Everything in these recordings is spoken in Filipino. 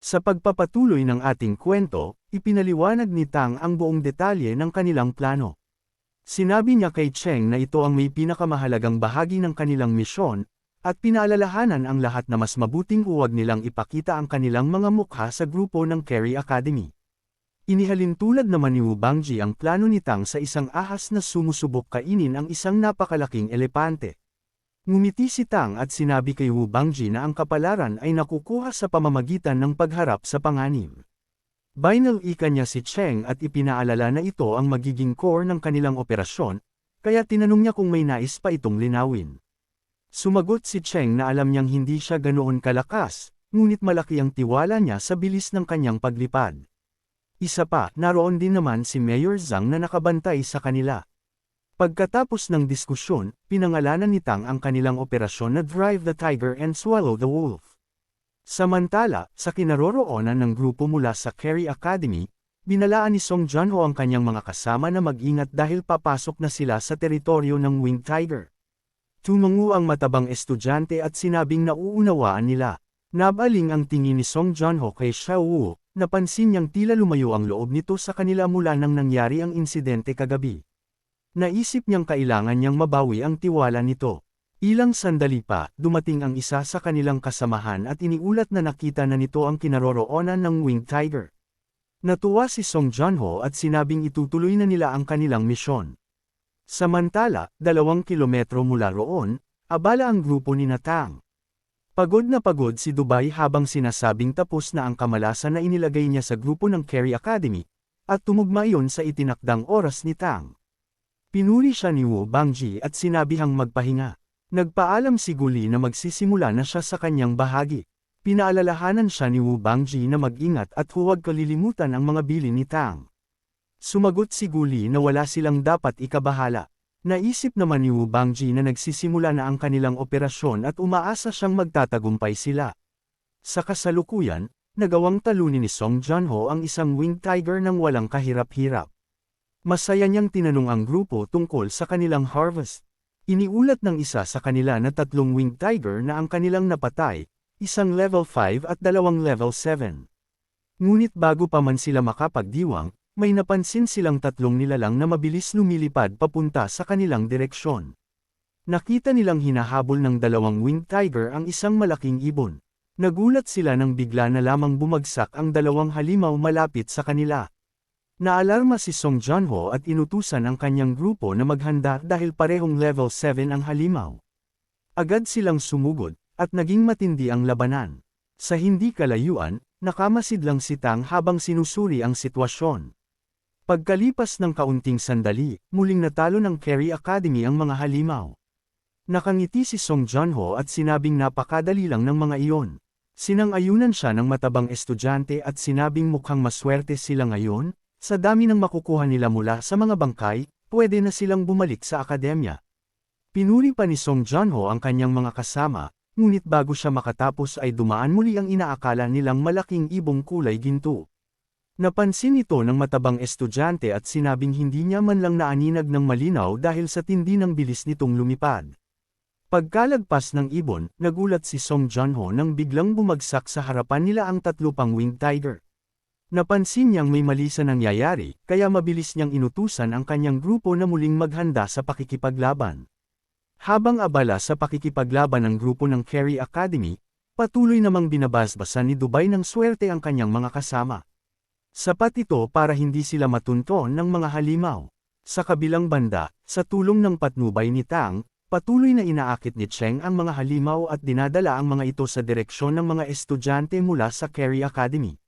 Sa pagpapatuloy ng ating kwento, ipinaliwanag ni Tang ang buong detalye ng kanilang plano. Sinabi niya kay Cheng na ito ang may pinakamahalagang bahagi ng kanilang misyon, at pinaalalahanan ang lahat na mas mabuting huwag nilang ipakita ang kanilang mga mukha sa grupo ng Carey Academy. Inihalin tulad naman ni Wu Bangji ang plano ni Tang sa isang ahas na sumusubok kainin ang isang napakalaking elepante. Ngumiti si Tang at sinabi kay Wu Bangji na ang kapalaran ay nakukuha sa pamamagitan ng pagharap sa panganib. Binal-ika niya si Cheng at ipinaalala na ito ang magiging core ng kanilang operasyon, kaya tinanong niya kung may nais pa itong linawin. Sumagot si Cheng na alam niyang hindi siya ganoon kalakas, ngunit malaki ang tiwala niya sa bilis ng kanyang paglipad. Isa pa, naroon din naman si Mayor Zhang na nakabantay sa kanila. Pagkatapos ng diskusyon, pinangalanan ni Tang ang kanilang operasyon na Drive the Tiger and Swallow the Wolf. Samantala, sa kinaroroonan ng grupo mula sa Carey Academy, binalaan ni Song Junho ang kanyang mga kasama na mag-ingat dahil papasok na sila sa teritoryo ng Winged Tiger. Tumango ang matabang estudyante at sinabing nauunawaan nila. Nabaling ang tingin ni Song Junho kay Xiao Wu, napansin niyang tila lumayo ang loob nito sa kanila mula nang nangyari ang insidente kagabi. Naisip niyang kailangan niyang mabawi ang tiwala nito. Ilang sandali pa, dumating ang isa sa kanilang kasamahan at iniulat na nakita na nito ang kinaroroonan ng Winged Tiger. Natuwa si Song Junho at sinabing itutuloy na nila ang kanilang misyon. Samantala, 2 kilometro mula roon, abala ang grupo ni Tang. Pagod na pagod si Dubai habang sinasabing tapos na ang kamalasan na inilagay niya sa grupo ng Carey Academy, at tumugma iyon sa itinakdang oras ni Tang. Pinuri siya ni Wu Bangji at sinabihang magpahinga. Nagpaalam si Guli na magsisimula na siya sa kanyang bahagi. Pinaalalahanan siya ni Wu Bangji na mag-ingat at huwag kalilimutan ang mga bilin ni Tang. Sumagot si Guli na wala silang dapat ikabahala. Naisip naman ni Wu Bangji na nagsisimula na ang kanilang operasyon at umaasa siyang magtatagumpay sila. Sa kasalukuyan, nagawang talunin ni Song Junho ang isang Winged Tiger ng walang kahirap-hirap. Masaya niyang tinanong ang grupo tungkol sa kanilang harvest. Iniulat ng isa sa kanila na 3 Winged Tiger na ang kanilang napatay, isang level 5 at 2 level 7. Ngunit bago pa man sila makapagdiwang, may napansin silang 3 nilalang na mabilis lumilipad papunta sa kanilang direksyon. Nakita nilang hinahabol ng 2 Winged Tiger ang isang malaking ibon. Nagulat sila nang bigla na lamang bumagsak ang 2 halimaw malapit sa kanila. Naalarma si Song Junho at inutusan ang kanyang grupo na maghanda dahil parehong level 7 ang halimaw. Agad silang sumugod, at naging matindi ang labanan. Sa hindi kalayuan, nakamasid lang si Tang habang sinusuri ang sitwasyon. Pagkalipas ng kaunting sandali, muling natalo ng Carey Academy ang mga halimaw. Nakangiti si Song Junho at sinabing napakadali lang ng mga iyon. Sinang-ayunan siya ng matabang estudyante at sinabing mukhang maswerte sila ngayon, sa dami ng makukuha nila mula sa mga bangkay, pwede na silang bumalik sa akademya. Pinuri pa ni Song Junho ang kanyang mga kasama, ngunit bago siya makatapos ay dumaan muli ang inaakala nilang malaking ibong kulay ginto. Napansin ito ng matabang estudyante at sinabing hindi niya man lang naaninag ng malinaw dahil sa tindi ng bilis nitong lumipad. Pagkalagpas ng ibon, nagulat si Song Junho nang biglang bumagsak sa harapan nila ang 3 pang Winged Tiger. Napansin niyang may mali sa nangyayari, kaya mabilis niyang inutusan ang kanyang grupo na muling maghanda sa pakikipaglaban. Habang abala sa pakikipaglaban ng grupo ng Carey Academy, patuloy namang binabasbasan ni Dubai ng swerte ang kanyang mga kasama. Sapat ito para hindi sila matunton ng mga halimaw. Sa kabilang banda, sa tulong ng patnubay ni Tang, patuloy na inaakit ni Cheng ang mga halimaw at dinadala ang mga ito sa direksyon ng mga estudyante mula sa Carey Academy.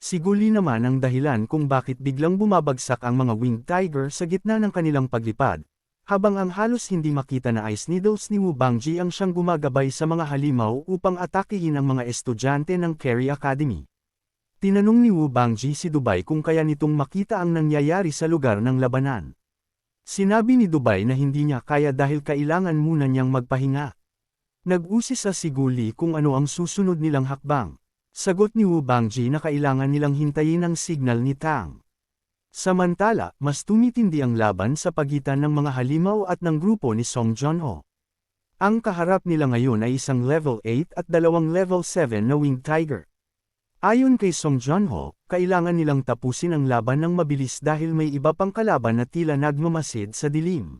Si Guli naman ang dahilan kung bakit biglang bumabagsak ang mga Winged Tiger sa gitna ng kanilang paglipad, habang ang halos hindi makita na Ice Needles ni Wu Bangji ang siyang gumagabay sa mga halimaw upang atakihin ang mga estudyante ng Carey Academy. Tinanong ni Wu Bangji si Dubai kung kaya nitong makita ang nangyayari sa lugar ng labanan. Sinabi ni Dubai na hindi niya kaya dahil kailangan muna niyang magpahinga. Nag-usisa si Guli kung ano ang susunod nilang hakbang. Sagot ni Wu Bangji na kailangan nilang hintayin ang signal ni Tang. Samantala, mas tumitindi ang laban sa pagitan ng mga halimaw at ng grupo ni Song Junho. Ang kaharap nila ngayon ay isang level 8 at 2 level 7 na Winged Tiger. Ayon kay Song Joon-ho, kailangan nilang tapusin ang laban ng mabilis dahil may iba pang kalaban na tila nagmamasid sa dilim.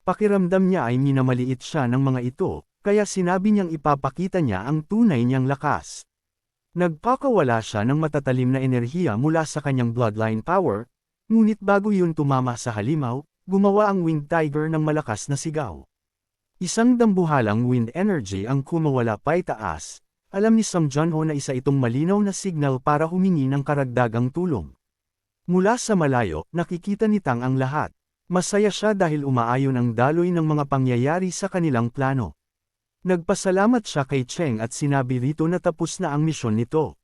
Pakiramdam niya ay minamaliit siya ng mga ito, kaya sinabi niyang ipapakita niya ang tunay niyang lakas. Nagpakawala siya ng matatalim na enerhiya mula sa kanyang bloodline power, ngunit bago yun tumama sa halimaw, gumawa ang Winged Tiger ng malakas na sigaw. Isang dambuhalang wind energy ang kumawala paitaas. Alam ni Song Joon-ho na isa itong malinaw na signal para humingi ng karagdagang tulong. Mula sa malayo, nakikita ni Tang ang lahat. Masaya siya dahil umaayon ang daloy ng mga pangyayari sa kanilang plano. Nagpasalamat siya kay Cheng at sinabi rito na tapos na ang misyon nito.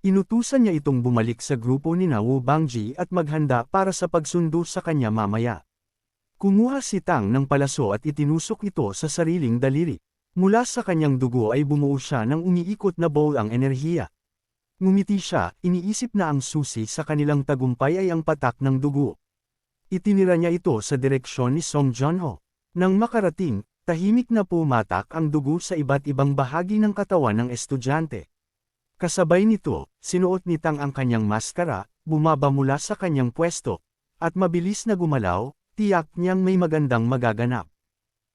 Inutusan niya itong bumalik sa grupo ni Wu Bangji at maghanda para sa pagsundo sa kanya mamaya. Kumuha si Tang ng palaso at itinusok ito sa sariling daliri. Mula sa kanyang dugo ay bumuo siya ng umiikot na bowl ang enerhiya. Ngumiti siya, iniisip na ang susi sa kanilang tagumpay ay ang patak ng dugo. Itinira niya ito sa direksyon ni Song Joon-ho. Nang makarating, tahimik na pumatak ang dugo sa iba't ibang bahagi ng katawan ng estudyante. Kasabay nito, sinuot ni Tang ang kanyang maskara, bumaba mula sa kanyang pwesto, at mabilis na gumalaw, tiyak niyang may magandang magaganap.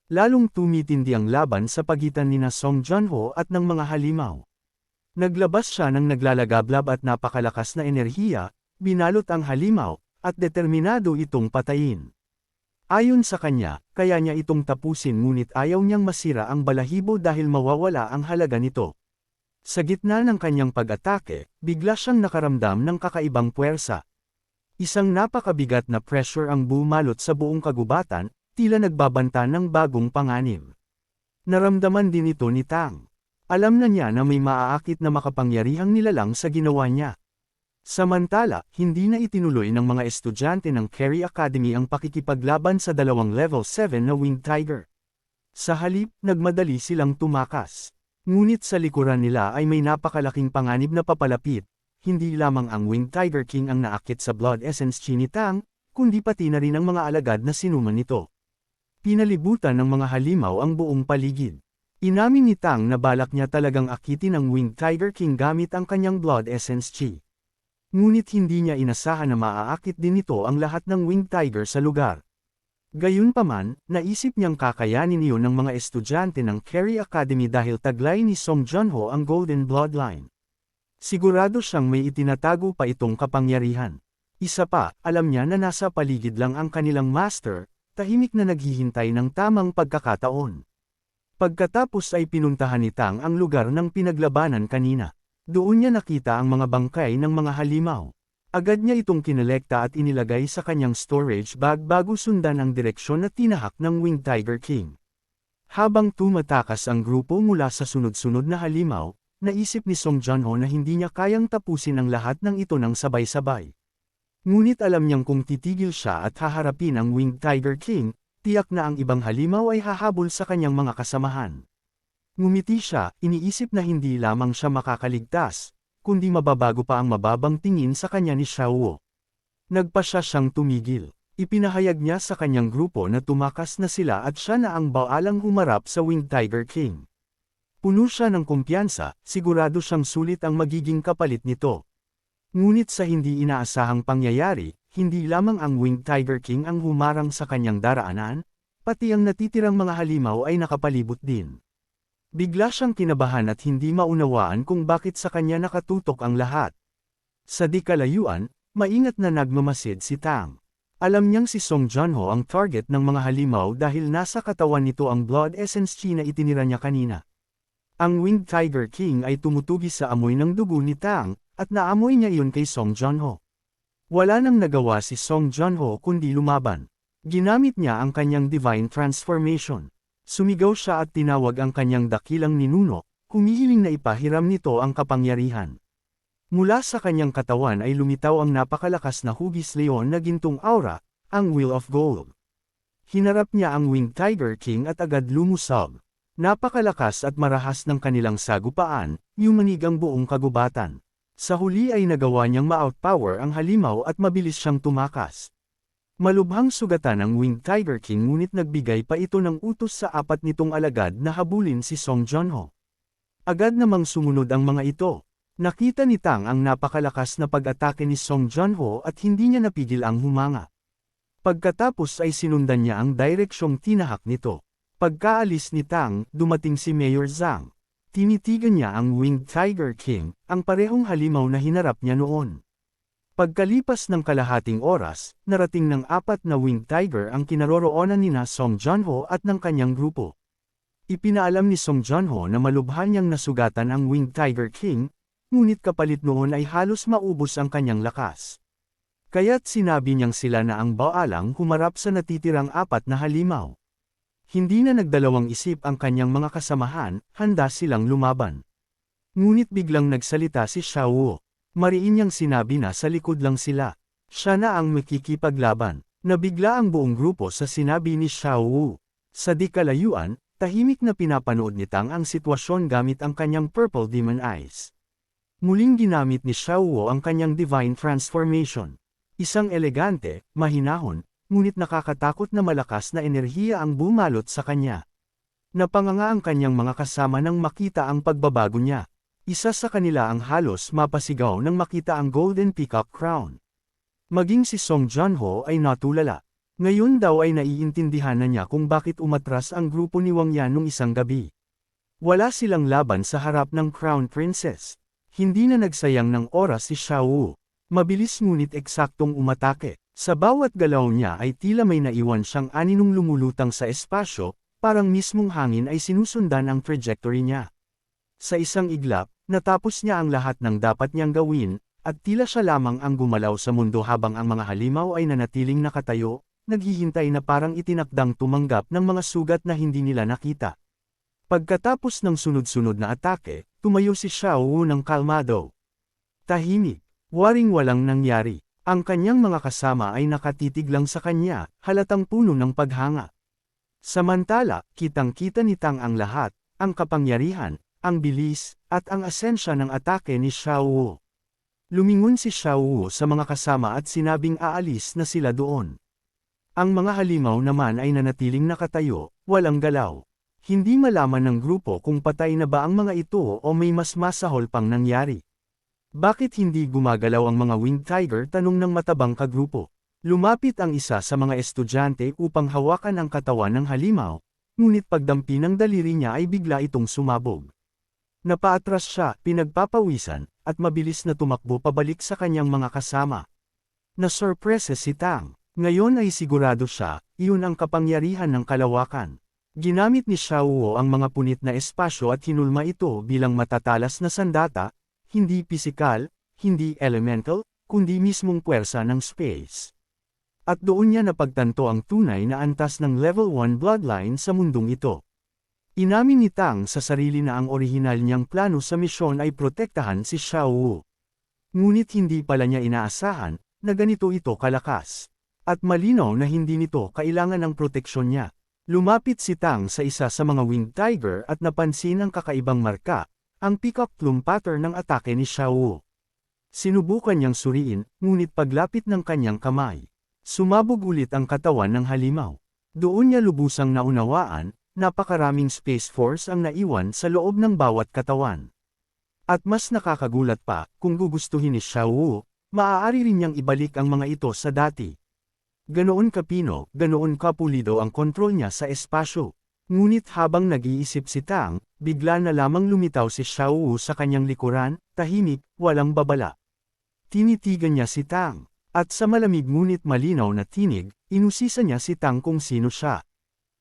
Lalong tumitindi ang laban sa pagitan nina Song Joon-ho at ng mga halimaw. Naglabas siya ng naglalagablab at napakalakas na enerhiya, binalot ang halimaw, at determinado itong patayin. Ayon sa kanya, kaya niya itong tapusin ngunit ayaw niyang masira ang balahibo dahil mawawala ang halaga nito. Sa gitna ng kanyang pag-atake, bigla siyang nakaramdam ng kakaibang puwersa. Isang napakabigat na pressure ang bumalot sa buong kagubatan, tila nagbabanta ng bagong panganib. Naramdaman din ito ni Tang. Alam na niya na may maaakit na makapangyarihang nilalang sa ginawa niya. Samantala, hindi na itinuloy ng mga estudyante ng Carey Academy ang pakikipaglaban sa dalawang level 7 na Winged Tiger. Sa halip, nagmadali silang tumakas. Ngunit sa likuran nila ay may napakalaking panganib na papalapit. Hindi lamang ang Winged Tiger King ang naakit sa Blood Essence Chi ni Tang, kundi pati na rin ang mga alagad na sinuman nito. Pinalibutan ng mga halimaw ang buong paligid. Inamin ni Tang na balak niya talagang akitin ang Winged Tiger King gamit ang kanyang Blood Essence Chi. Ngunit hindi niya inasahan na maaakit din nito ang lahat ng Winged Tiger sa lugar. Gayunpaman, naisip niyang kakayanin iyon ng mga estudyante ng Carey Academy dahil taglay ni Song Joon-ho ang Golden Bloodline. Sigurado siyang may itinatago pa itong kapangyarihan. Isa pa, alam niya na nasa paligid lang ang kanilang master, tahimik na naghihintay ng tamang pagkakataon. Pagkatapos ay pinuntahan ni Tang ang lugar ng pinaglabanan kanina. Doon niya nakita ang mga bangkay ng mga halimaw. Agad niya itong kinolekta at inilagay sa kanyang storage bag bago sundan ang direksyon na tinahak ng Winged Tiger King. Habang tumatakas ang grupo mula sa sunod-sunod na halimaw, naisip ni Song Joon-ho na hindi niya kayang tapusin ang lahat ng ito ng sabay-sabay. Ngunit alam niyang kung titigil siya at haharapin ang Winged Tiger King, tiyak na ang ibang halimaw ay hahabol sa kanyang mga kasamahan. Ngumiti siya, iniisip na hindi lamang siya makakaligtas, kundi mababago pa ang mababang tingin sa kanya ni Xiaowo. Nagpasya siyang tumigil. Ipinahayag niya sa kanyang grupo na tumakas na sila at siya na ang baalang humarap sa Winged Tiger King. Puno siya ng kumpiyansa, sigurado siyang sulit ang magiging kapalit nito. Ngunit sa hindi inaasahang pangyayari, hindi lamang ang Winged Tiger King ang humarang sa kanyang daraanan, pati ang natitirang mga halimaw ay nakapalibot din. Bigla siyang kinabahan at hindi maunawaan kung bakit sa kanya nakatutok ang lahat. Sa di kalayuan, maingat na nagmamasid si Tang. Alam niyang si Song Joon-ho ang target ng mga halimaw dahil nasa katawan nito ang Blood Essence Chi na itinira niya kanina. Ang Winged Tiger King ay tumutugis sa amoy ng dugo ni Tang, at naamoy niya iyon kay Song Joon-ho. Wala nang nagawa si Song Joon-ho kundi lumaban. Ginamit niya ang kanyang Divine Transformation. Sumigaw siya at tinawag ang kanyang dakilang ninuno, humihiling na ipahiram nito ang kapangyarihan. Mula sa kanyang katawan ay lumitaw ang napakalakas na hugis leon na gintong aura, ang Wheel of Gold. Hinarap niya ang Winged Tiger King at agad lumusog. Napakalakas at marahas ng kanilang sagupaan, yumanig ang buong kagubatan. Sa huli ay nagawa niyang ma-outpower ang halimaw at mabilis siyang tumakas. Malubhang sugatan ang Winged Tiger King ngunit nagbigay pa ito ng utos sa apat nitong alagad na habulin si Song Joon-ho. Agad namang sumunod ang mga ito. Nakita ni Tang ang napakalakas na pag-atake ni Song Junho at hindi niya napigil ang humanga. Pagkatapos ay sinundan niya ang direksyong tinahak nito. Pagkaalis ni Tang, dumating si Mayor Zhang. Tinitigan niya ang Winged Tiger King, ang parehong halimaw na hinarap niya noon. Pagkalipas ng kalahating oras, narating ng 4 na Winged Tiger ang kinaroroonan nina Song Junho at ng kanyang grupo. Ipinaalam ni Song Junho na malubhan niyang nasugatan ang Winged Tiger King, ngunit kapalit noon ay halos maubos ang kanyang lakas. Kaya't sinabi niyang sila na ang baalang humarap sa natitirang 4 na halimaw. Hindi na nagdalawang isip ang kanyang mga kasamahan, handa silang lumaban. Ngunit biglang nagsalita si Xiao Wu. Mariin niyang sinabi na sa likod lang sila. Siya na ang makikipaglaban. Nabigla ang buong grupo sa sinabi ni Xiao Wu. Sa di kalayuan, tahimik na pinapanood ni Tang ang sitwasyon gamit ang kanyang Purple Demon Eyes. Muling ginamit ni Xiao Wu ang kanyang Divine Transformation. Isang elegante, mahinahon, ngunit nakakatakot na malakas na enerhiya ang bumalot sa kanya. Napanganga ang kanyang mga kasama nang makita ang pagbabago niya. Isa sa kanila ang halos mapasigaw nang makita ang Golden Peacock Crown. Maging si Song Junho ay natulala. Ngayon daw ay naiintindihan na niya kung bakit umatras ang grupo ni Wang Yan nung isang gabi. Wala silang laban sa harap ng Crown Princess. Hindi na nagsayang ng oras si Xiao Wu. Mabilis ngunit eksaktong umatake. Sa bawat galaw niya ay tila may naiwan siyang aninong lumulutang sa espasyo, parang mismong hangin ay sinusundan ang trajectory niya. Sa isang iglap, natapos niya ang lahat ng dapat niyang gawin, at tila siya lamang ang gumalaw sa mundo habang ang mga halimaw ay nanatiling nakatayo, naghihintay na parang itinakdang tumanggap ng mga sugat na hindi nila nakita. Pagkatapos ng sunod-sunod na atake, tumayo si Xiao Wu ng kalmado. Tahimik, waring-walang nangyari. Ang kanyang mga kasama ay nakatitig lang sa kanya, halatang puno ng paghanga. Samantala, kitang-kita ni Tang ang lahat, ang kapangyarihan, ang bilis, at ang asensya ng atake ni Xiao Wu. Lumingon si Xiao Wu sa mga kasama at sinabing aalis na sila doon. Ang mga halimaw naman ay nanatiling nakatayo, walang galaw. Hindi malaman ng grupo kung patay na ba ang mga ito o may mas masahol pang nangyari. Bakit hindi gumagalaw ang mga Winged Tiger? Tanong ng matabang kagrupo. Lumapit ang isa sa mga estudyante upang hawakan ang katawan ng halimaw, ngunit pagdampi ng daliri niya ay bigla itong sumabog. Napaatras siya, pinagpapawisan, at mabilis na tumakbo pabalik sa kanyang mga kasama. Nasurpresa si Tang. Ngayon ay sigurado siya, iyon ang kapangyarihan ng kalawakan. Ginamit ni Xiao Wu ang mga punit na espasyo at hinulma ito bilang matatalas na sandata, hindi pisikal, hindi elemental, kundi mismong puwersa ng space. At doon niya napagtanto ang tunay na antas ng level 1 bloodline sa mundong ito. Inamin ni Tang sa sarili na ang orihinal niyang plano sa misyon ay protektahan si Xiao Wu. Ngunit hindi pala niya inaasahan na ganito ito kalakas. At malinaw na hindi nito kailangan ng proteksyon niya. Lumapit si Tang sa isa sa mga Winged Tiger at napansin ang kakaibang marka, ang peacock plume pattern ng atake ni Xiao Wu. Sinubukan niyang suriin, ngunit paglapit ng kanyang kamay, sumabog ulit ang katawan ng halimaw. Doon niya lubusang naunawaan, napakaraming space force ang naiwan sa loob ng bawat katawan. At mas nakakagulat pa, kung gugustuhin ni Xiao Wu, maaari rin niyang ibalik ang mga ito sa dati. Ganoon kapino, ganoon kapulido ang kontrol niya sa espasyo. Ngunit habang nag-iisip si Tang, bigla na lamang lumitaw si Xiao Wu sa kanyang likuran, tahimik, walang babala. Tinitigan niya si Tang, at sa malamig ngunit malinaw na tinig, inusisa niya si Tang kung sino siya.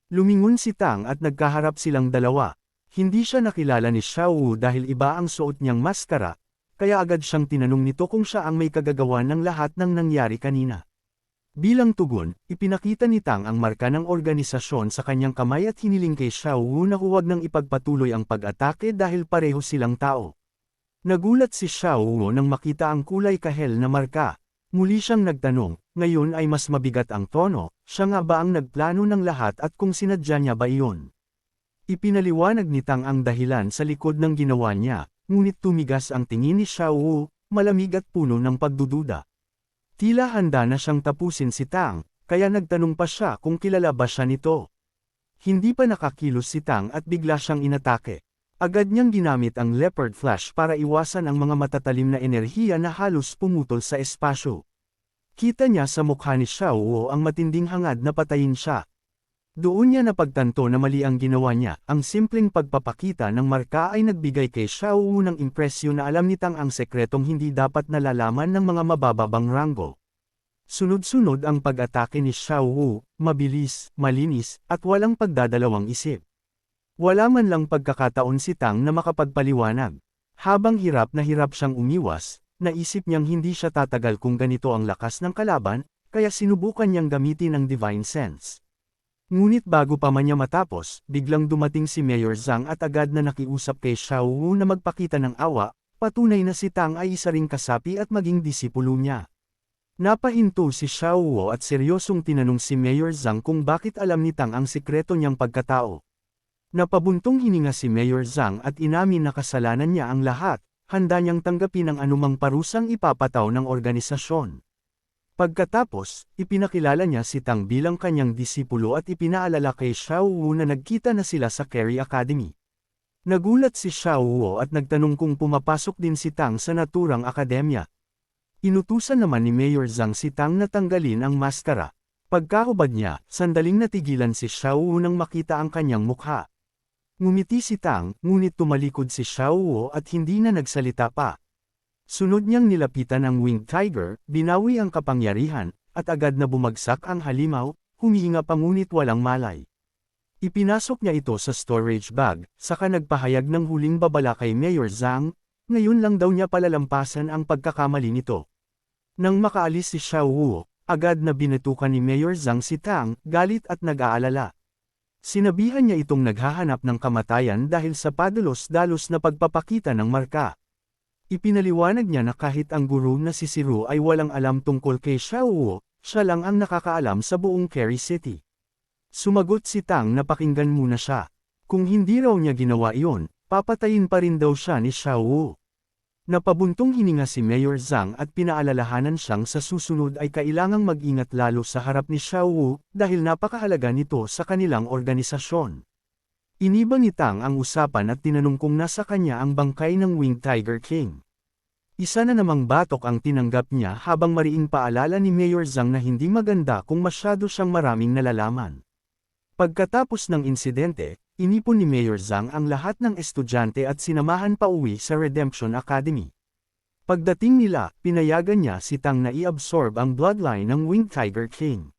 Lumingon si Tang at nagkaharap silang dalawa. Hindi siya nakilala ni Xiao Wu dahil iba ang suot niyang maskara, kaya agad siyang tinanong nito kung siya ang may kagagawan ng lahat ng nangyari kanina. Bilang tugon, ipinakita ni Tang ang marka ng organisasyon sa kanyang kamay at hiniling kay Xiao Wu na huwag nang ipagpatuloy ang pag-atake dahil pareho silang tao. Nagulat si Xiao Wu nang makita ang kulay kahel na marka. Muli siyang nagtanong, ngayon ay mas mabigat ang tono, siya nga ba ang nagplano ng lahat at kung sinadya niya ba iyon? Ipinaliwanag ni Tang ang dahilan sa likod ng ginawa niya, ngunit tumigas ang tingin ni Xiao Wu, malamig at puno ng pagdududa. Tila handa na siyang tapusin si Tang, kaya nagtanong pa siya kung kilala ba siya nito. Hindi pa nakakilos si Tang at bigla siyang inatake. Agad niyang ginamit ang Leopard Flash para iwasan ang mga matatalim na enerhiya na halos pumutol sa espasyo. Kita niya sa mukha ni Xiao Wu ang matinding hangad na patayin siya. Doon niya napagtanto na mali ang ginawa niya, ang simpleng pagpapakita ng marka ay nagbigay kay Xiao Wu ng impresyon na alam ni Tang ang sekretong hindi dapat nalalaman ng mga mabababang ranggo. Sunod-sunod ang pag-atake ni Xiao Wu, mabilis, malinis, at walang pagdadalawang isip. Wala man lang pagkakataon si Tang na makapagpaliwanag. Habang hirap na hirap siyang umiwas, naisip niyang hindi siya tatagal kung ganito ang lakas ng kalaban, kaya sinubukan niyang gamitin ang Divine Sense. Ngunit bago pa man niya matapos, biglang dumating si Mayor Zhang at agad na nakiusap kay Xiao Wu na magpakita ng awa, patunay na si Tang ay isa ring kasapi at maging disipulo niya. Napahinto si Xiao Wu at seryosong tinanong si Mayor Zhang kung bakit alam ni Tang ang sikreto niyang pagkatao. Napabuntong hininga si Mayor Zhang at inamin na kasalanan niya ang lahat, handa niyang tanggapin ang anumang parusang ipapataw ng organisasyon. Pagkatapos, ipinakilala niya si Tang bilang kanyang disipulo at ipinaalala kay Xiao Wu na nagkita na sila sa Carry Academy. Nagulat si Xiao Wu at nagtanong kung pumapasok din si Tang sa naturang akademya. Inutusan naman ni Mayor Zhang si Tang na tanggalin ang maskara. Pagkahubad niya, sandaling natigilan si Xiao Wu nang makita ang kanyang mukha. Ngumiti si Tang, ngunit tumalikod si Xiao Wu at hindi na nagsalita pa. Sunod niyang nilapitan ang Winged Tiger, binawi ang kapangyarihan, at agad na bumagsak ang halimaw, humihinga pa ngunit walang malay. Ipinasok niya ito sa storage bag, saka nagpahayag ng huling babala kay Mayor Zhang, ngayon lang daw niya palalampasan ang pagkakamali nito. Nang makaalis si Xiao Wu, agad na binatukan ni Mayor Zhang si Tang, galit at nag-aalala. Sinabihan niya itong naghahanap ng kamatayan dahil sa padalos-dalos na pagpapakita ng marka. Ipinaliwanag niya na kahit ang guru na si Siru ay walang alam tungkol kay Xiao Wu, siya lang ang nakakaalam sa buong Carry City. Sumagot si Tang na pakinggan muna siya. Kung hindi raw niya ginawa iyon, papatayin pa rin daw siya ni Xiao Wu. Napabuntong hininga si Mayor Zhang at pinaalalahanan siyang sa susunod ay kailangang mag-ingat lalo sa harap ni Xiao Wu dahil napakahalaga nito sa kanilang organisasyon. Iniba ni Tang ang usapan at tinanong kung nasa kanya ang bangkay ng Winged Tiger King. Isa na namang batok ang tinanggap niya habang mariing paalala ni Mayor Zhang na hindi maganda kung masyado siyang maraming nalalaman. Pagkatapos ng insidente, inipon ni Mayor Zhang ang lahat ng estudyante at sinamahan pa uwi sa Redemption Academy. Pagdating nila, pinayagan niya si Tang na i-absorb ang bloodline ng Winged Tiger King.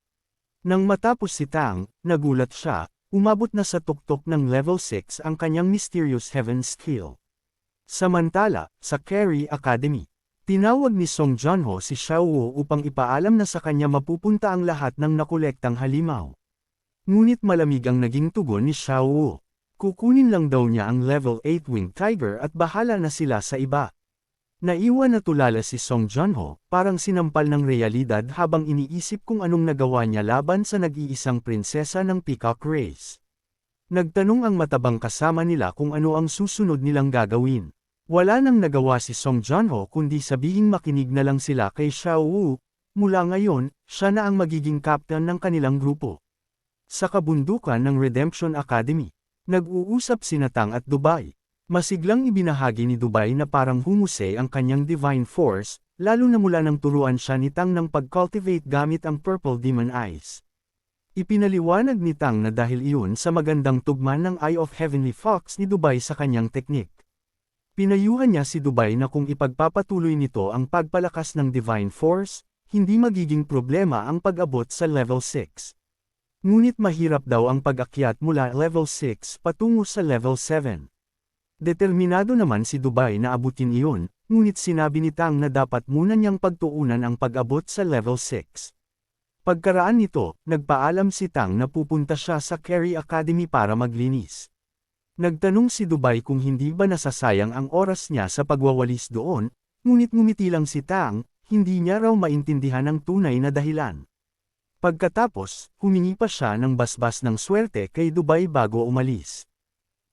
Nang matapos si Tang, nagulat siya. Umabot na sa tuktok ng level 6 ang kanyang Mysterious Heaven skill. Samantala, sa Carry Academy, tinawag ni Song Junho si Xiao Wu upang ipaalam na sa kanya mapupunta ang lahat ng nakolektang halimaw. Ngunit malamig ang naging tugon ni Xiao Wu. Kukunin lang daw niya ang level 8 Winged Tiger at bahala na sila sa iba. Naiwan na tulala si Song Junho, parang sinampal ng realidad habang iniisip kung anong nagawa niya laban sa nag-iisang prinsesa ng Peacock Race. Nagtanong ang matabang kasama nila kung ano ang susunod nilang gagawin. Wala nang nagawa si Song Junho kundi sabihing makinig na lang sila kay Xiao Wu, mula ngayon, siya na ang magiging captain ng kanilang grupo. Sa kabundukan ng Redemption Academy, nag-uusap sina Tang at Dubai. Masiglang ibinahagi ni Dubai na parang humusay ang kanyang divine force, lalo na mula nang turuan siya ni Tang ng pag-cultivate gamit ang Purple Demon Eyes. Ipinaliwanag ni Tang na dahil iyon sa magandang tugma ng Eye of Heavenly Fox ni Dubai sa kanyang teknik. Pinayuhan niya si Dubai na kung ipagpapatuloy nito ang pagpalakas ng divine force, hindi magiging problema ang pag-abot sa level 6. Ngunit mahirap daw ang pag-akyat mula level 6 patungo sa level 7. Determinado naman si Dubai na abutin iyon, ngunit sinabi ni Tang na dapat muna niyang pagtuunan ang pag-abot sa level 6. Pagkaraan nito, nagpaalam si Tang na pupunta siya sa Carry Academy para maglinis. Nagtanong si Dubai kung hindi ba nasasayang ang oras niya sa pagwawalis doon, ngunit ngumiti lang si Tang, hindi niya raw maintindihan ang tunay na dahilan. Pagkatapos, humingi pa siya ng basbas ng swerte kay Dubai bago umalis.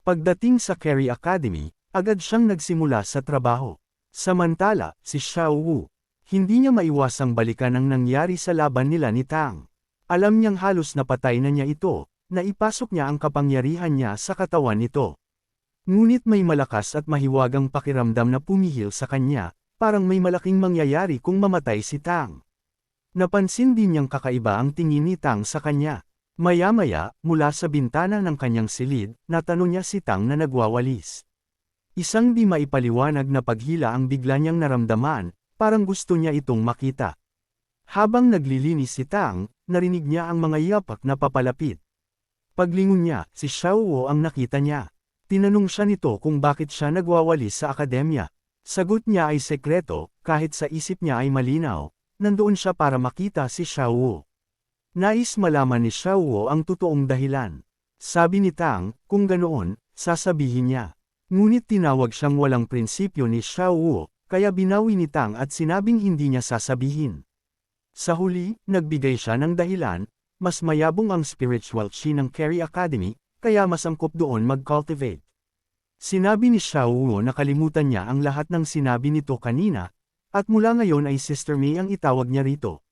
Pagdating sa Carry Academy, agad siyang nagsimula sa trabaho. Samantala, si Xiao Wu, hindi niya maiwasang balikan ang nangyari sa laban nila ni Tang. Alam niyang halos napatay na niya ito, naipasok niya ang kapangyarihan niya sa katawan nito. Ngunit may malakas at mahiwagang pakiramdam na pumihil sa kanya, parang may malaking mangyayari kung mamatay si Tang. Napansin din niyang kakaiba ang tingin ni Tang sa kanya. Maya-maya, mula sa bintana ng kanyang silid, natanong niya si Tang na nagwawalis. Isang di maipaliwanag na paghila ang bigla niyang naramdaman, parang gusto niya itong makita. Habang naglilinis si Tang, narinig niya ang mga yapak na papalapit. Paglingon niya, si Xiao Wu ang nakita niya. Tinanong siya nito kung bakit siya nagwawalis sa akademya. Sagot niya ay sekreto, kahit sa isip niya ay malinaw. Nandoon siya para makita si Xiao Wu. Nais malaman ni Xiao Wu ang totoong dahilan. Sabi ni Tang, kung ganoon, sasabihin niya. Ngunit tinawag siyang walang prinsipyo ni Xiao Wu, kaya binawi ni Tang at sinabing hindi niya sasabihin. Sa huli, nagbigay siya ng dahilan, mas mayabong ang spiritual chi ng Carry Academy, kaya mas angkop doon mag-cultivate. Sinabi ni Xiao Wu na kalimutan niya ang lahat ng sinabi nito kanina, at mula ngayon ay Sister Mei ang itawag niya rito.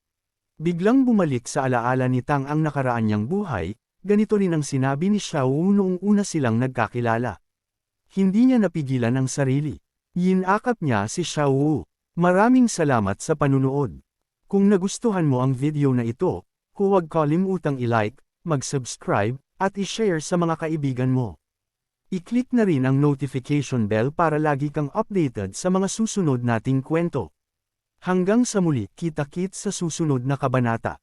Biglang bumalik sa alaala ni Tang ang nakaraan niyang buhay, ganito rin ang sinabi ni Xiao Wu noong una silang nagkakilala. Hindi niya napigilan ang sarili. Yinakap niya si Xiao Wu. Maraming salamat sa panunood. Kung nagustuhan mo ang video na ito, huwag kalimutang i-like, mag-subscribe, at i-share sa mga kaibigan mo. I-click na rin ang notification bell para lagi kang updated sa mga susunod nating kwento. Hanggang sa muli, kita-kits sa susunod na kabanata.